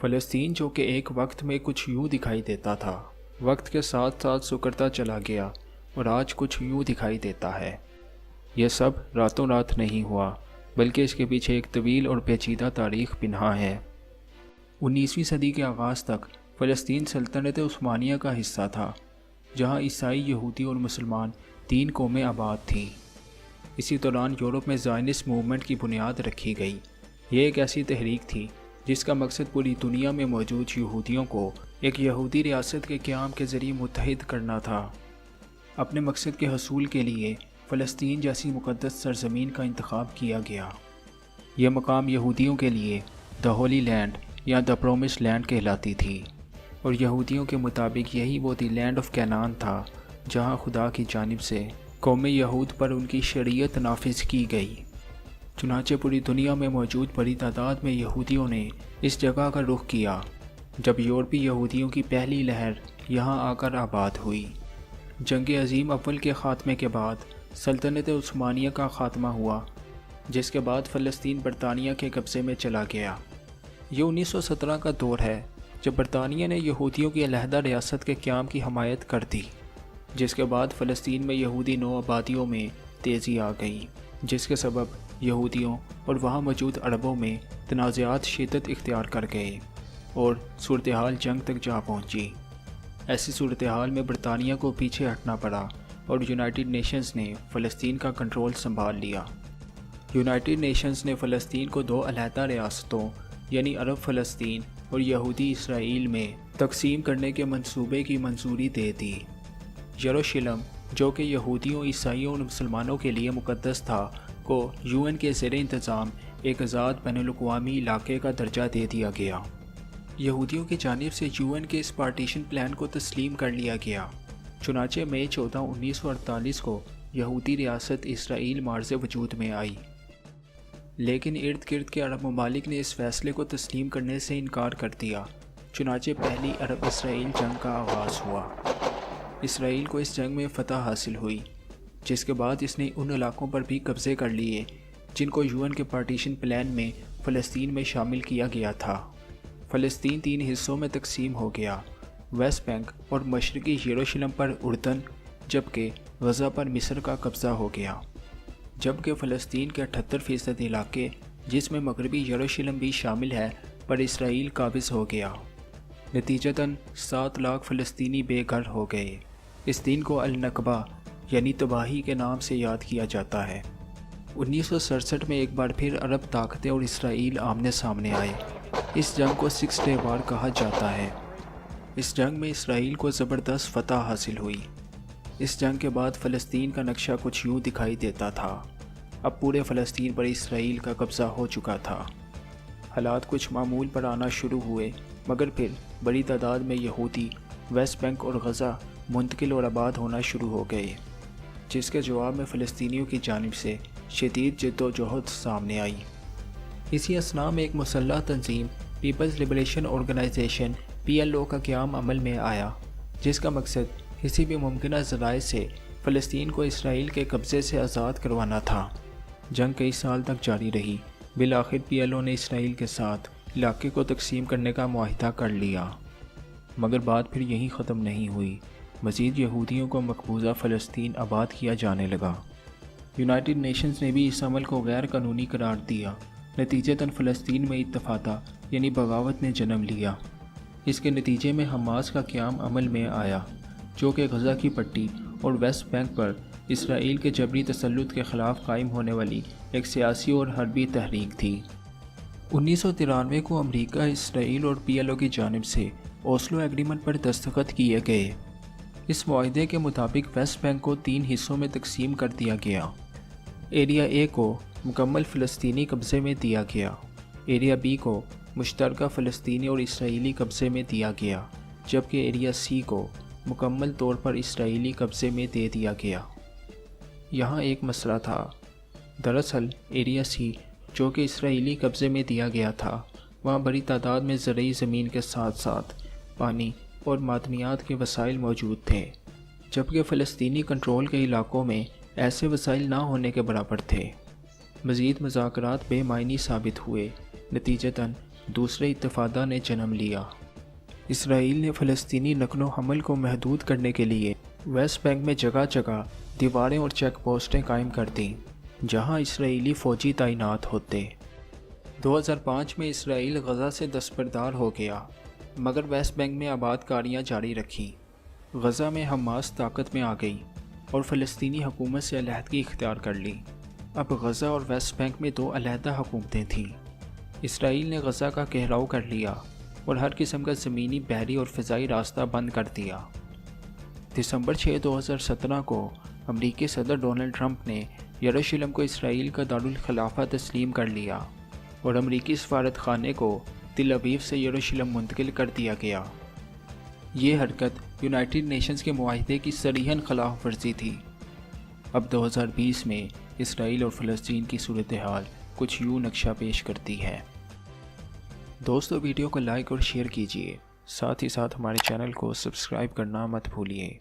فلسطین جو کہ ایک وقت میں کچھ یوں دکھائی دیتا تھا، وقت کے ساتھ ساتھ سکڑتا چلا گیا اور آج کچھ یوں دکھائی دیتا ہے۔ یہ سب راتوں رات نہیں ہوا، بلکہ اس کے پیچھے ایک طویل اور پیچیدہ تاریخ پنہاں ہے۔ 19ویں صدی کے آغاز تک فلسطین سلطنت عثمانیہ کا حصہ تھا، جہاں عیسائی، یہودی اور مسلمان 3 قومیں آباد تھیں۔ اسی دوران یورپ میں زائنسٹ موومنٹ کی بنیاد رکھی گئی۔ یہ ایک ایسی تحریک تھی جس کا مقصد پوری دنیا میں موجود یہودیوں کو ایک یہودی ریاست کے قیام کے ذریعے متحد کرنا تھا۔ اپنے مقصد کے حصول کے لیے فلسطین جیسی مقدس سرزمین کا انتخاب کیا گیا۔ یہ مقام یہودیوں کے لیے دی ہولی لینڈ یا دی پرومسڈ لینڈ کہلاتی تھی، اور یہودیوں کے مطابق یہی وہ دی لینڈ آف کینان تھا جہاں خدا کی جانب سے قوم یہود پر ان کی شریعت نافذ کی گئی۔ چنانچہ پوری دنیا میں موجود بڑی تعداد میں یہودیوں نے اس جگہ کا رخ کیا جب یورپی یہودیوں کی پہلی لہر یہاں آ کر آباد ہوئی۔ جنگ عظیم اول کے خاتمے کے بعد سلطنت عثمانیہ کا خاتمہ ہوا، جس کے بعد فلسطین برطانیہ کے قبضے میں چلا گیا۔ یہ 1917 کا دور ہے جب برطانیہ نے یہودیوں کی علیحدہ ریاست کے قیام کی حمایت کر دی، جس کے بعد فلسطین میں یہودی نو آبادیوں میں تیزی آ گئی، جس کے سبب یہودیوں اور وہاں موجود عربوں میں تنازعات شدت اختیار کر گئے اور صورتحال جنگ تک جا پہنچی۔ ایسی صورتحال میں برطانیہ کو پیچھے ہٹنا پڑا اور یونائٹڈ نیشنز نے فلسطین کا کنٹرول سنبھال لیا۔ یونائٹڈ نیشنز نے فلسطین کو 2 علیحدہ ریاستوں یعنی عرب فلسطین اور یہودی اسرائیل میں تقسیم کرنے کے منصوبے کی منظوری دے دی۔ یروشلم، جو کہ یہودیوں، عیسائیوں اور مسلمانوں کے لیے مقدس تھا، کو UN کے زیر انتظام ایک آزاد بین الاقوامی علاقے کا درجہ دے دیا گیا۔ یہودیوں کی جانب سے UN کے اس پارٹیشن پلان کو تسلیم کر لیا گیا۔ چنانچہ مئی 14، 1948 کو یہودی ریاست اسرائیل معرض وجود میں آئی، لیکن ارد گرد کے عرب ممالک نے اس فیصلے کو تسلیم کرنے سے انکار کر دیا۔ چنانچہ پہلی عرب اسرائیل جنگ کا آغاز ہوا۔ اسرائیل کو اس جنگ میں فتح حاصل ہوئی، جس کے بعد اس نے ان علاقوں پر بھی قبضے کر لیے جن کو UN کے پارٹیشن پلان میں فلسطین میں شامل کیا گیا تھا۔ فلسطین 3 حصوں میں تقسیم ہو گیا، ویسٹ بینک اور مشرقی یروشلم پر اردن، جبکہ غزہ پر مصر کا قبضہ ہو گیا، جبکہ فلسطین کے 78% علاقے، جس میں مغربی یروشلم بھی شامل ہے، پر اسرائیل قابض ہو گیا۔ نتیجتاً 7 لاکھ فلسطینی بے گھر ہو گئے۔ اس دن کو النکبہ یعنی تباہی کے نام سے یاد کیا جاتا ہے۔ 1967 میں ایک بار پھر عرب طاقتیں اور اسرائیل آمنے سامنے آئے۔ اس جنگ کو 6 ڈے وار کہا جاتا ہے۔ اس جنگ میں اسرائیل کو زبردست فتح حاصل ہوئی۔ اس جنگ کے بعد فلسطین کا نقشہ کچھ یوں دکھائی دیتا تھا۔ اب پورے فلسطین پر اسرائیل کا قبضہ ہو چکا تھا۔ حالات کچھ معمول پر آنا شروع ہوئے، مگر پھر بڑی تعداد میں یہودی ویسٹ بینک اور غزہ منتقل اور آباد ہونا شروع ہو گئے، جس کے جواب میں فلسطینیوں کی جانب سے شدید جدوجہد سامنے آئی۔ اسی اثناء میں ایک مسلح تنظیم پیپلز لبریشن آرگنائزیشن PLO کا قیام عمل میں آیا، جس کا مقصد کسی بھی ممکنہ ذرائع سے فلسطین کو اسرائیل کے قبضے سے آزاد کروانا تھا۔ جنگ کئی سال تک جاری رہی۔ بالآخر PLO نے اسرائیل کے ساتھ علاقے کو تقسیم کرنے کا معاہدہ کر لیا، مگر بات پھر یہیں ختم نہیں ہوئی۔ مزید یہودیوں کو مقبوضہ فلسطین آباد کیا جانے لگا۔ یونائٹڈ نیشنز نے بھی اس عمل کو غیر قانونی قرار دیا۔ نتیجتاً فلسطین میں اتفاقہ یعنی بغاوت نے جنم لیا۔ اس کے نتیجے میں حماس کا قیام عمل میں آیا، جو کہ غزہ کی پٹی اور ویسٹ بینک پر اسرائیل کے جبری تسلط کے خلاف قائم ہونے والی ایک سیاسی اور حربی تحریک تھی۔ 1993 کو امریکہ، اسرائیل اور PLO کی جانب سے اوسلو ایگریمنٹ پر دستخط کیے گئے۔ اس معاہدے کے مطابق ویسٹ بینک کو 3 حصوں میں تقسیم کر دیا گیا۔ ایریا A کو مکمل فلسطینی قبضے میں دیا گیا، ایریا B کو مشترکہ فلسطینی اور اسرائیلی قبضے میں دیا گیا، جبکہ ایریا C کو مکمل طور پر اسرائیلی قبضے میں دے دیا گیا۔ یہاں ایک مسئلہ تھا۔ دراصل ایریا C، جو کہ اسرائیلی قبضے میں دیا گیا تھا، وہاں بڑی تعداد میں زرعی زمین کے ساتھ ساتھ پانی اور معدنیات کے وسائل موجود تھے، جبکہ فلسطینی کنٹرول کے علاقوں میں ایسے وسائل نہ ہونے کے برابر تھے۔ مزید مذاکرات بے معنی ثابت ہوئے۔ نتیجتاً دوسرے انتفاضہ نے جنم لیا۔ اسرائیل نے فلسطینی نقل و حمل کو محدود کرنے کے لیے ویسٹ بینک میں جگہ جگہ دیواریں اور چیک پوسٹیں قائم کر دیں جہاں اسرائیلی فوجی تعینات ہوتے۔ 2005 میں اسرائیل غزہ سے دستبردار ہو گیا مگر ویسٹ بینک میں آباد کاریاں جاری رکھیں۔ غزہ میں حماس طاقت میں آ گئی اور فلسطینی حکومت سے علیحدگی اختیار کر لی۔ اب غزہ اور ویسٹ بینک میں دو علیحدہ حکومتیں تھیں۔ اسرائیل نے غزہ کا گھیراؤ کر لیا اور ہر قسم کا زمینی، بحری اور فضائی راستہ بند کر دیا۔ دسمبر 6، 2017 کو امریکی صدر ڈونلڈ ٹرمپ نے یروشلم کو اسرائیل کا دارالخلافہ تسلیم کر لیا اور امریکی سفارت خانے کو تل ابیب سے یروشلم منتقل کر دیا گیا۔ یہ حرکت یونائٹڈ نیشنز کے معاہدے کی صریحاً خلاف ورزی تھی۔ اب 2020 میں اسرائیل اور فلسطین کی صورتحال کچھ یوں نقشہ پیش کرتی ہے۔ دوستو، ویڈیو کو لائک اور شیئر کیجیے، ساتھ ہی ساتھ ہمارے چینل کو سبسکرائب کرنا مت بھولیے۔